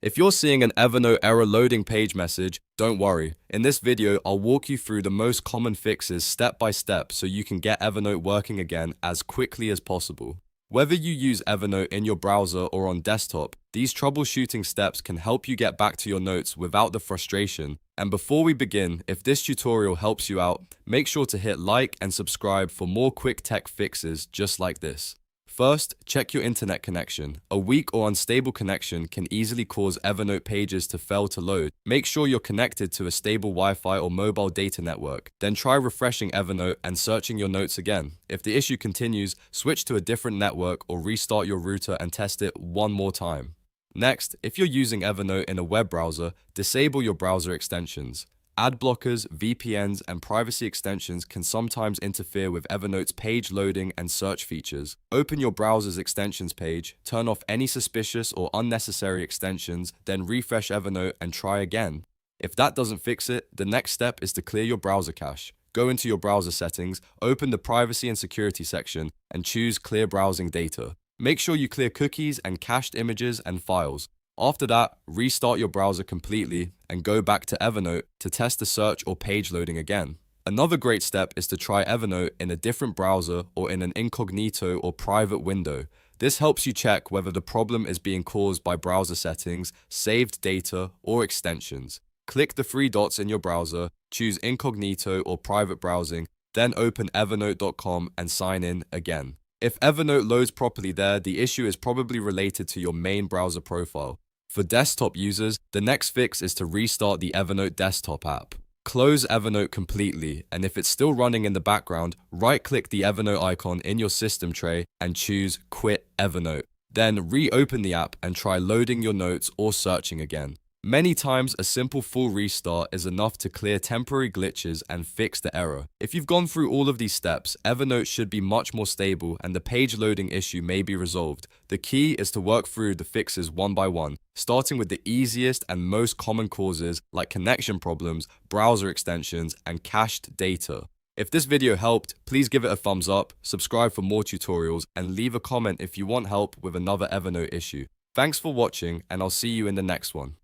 If you're seeing an Evernote error loading page message, don't worry. In this video, I'll walk you through the most common fixes step by step so you can get Evernote working again as quickly as possible. Whether you use Evernote in your browser or on desktop, these troubleshooting steps can help you get back to your notes without the frustration. And before we begin, if this tutorial helps you out, make sure to hit like and subscribe for more quick tech fixes just like this. First, check your internet connection. A weak or unstable connection can easily cause Evernote pages to fail to load. Make sure you're connected to a stable Wi-Fi or mobile data network. Then try refreshing Evernote and searching your notes again. If the issue continues, switch to a different network or restart your router and test it one more time. Next, if you're using Evernote in a web browser, disable your browser extensions. Ad blockers, VPNs, and privacy extensions can sometimes interfere with Evernote's page loading and search features. Open your browser's extensions page, turn off any suspicious or unnecessary extensions, then refresh Evernote and try again. If that doesn't fix it, the next step is to clear your browser cache. Go into your browser settings, open the privacy and security section, and choose Clear Browsing Data. Make sure you clear cookies and cached images and files. After that, restart your browser completely and go back to Evernote to test the search or page loading again. Another great step is to try Evernote in a different browser or in an incognito or private window. This helps you check whether the problem is being caused by browser settings, saved data, or extensions. Click the three dots in your browser, choose incognito or private browsing, then open evernote.com and sign in again. If Evernote loads properly there, the issue is probably related to your main browser profile. For desktop users, the next fix is to restart the Evernote desktop app. Close Evernote completely, and if it's still running in the background, right-click the Evernote icon in your system tray and choose Quit Evernote. Then reopen the app and try loading your notes or searching again. Many times, a simple full restart is enough to clear temporary glitches and fix the error. If you've gone through all of these steps, Evernote should be much more stable and the page loading issue may be resolved. The key is to work through the fixes one by one, starting with the easiest and most common causes like connection problems, browser extensions, and cached data. If this video helped, please give it a thumbs up, subscribe for more tutorials, and leave a comment if you want help with another Evernote issue. Thanks for watching, and I'll see you in the next one.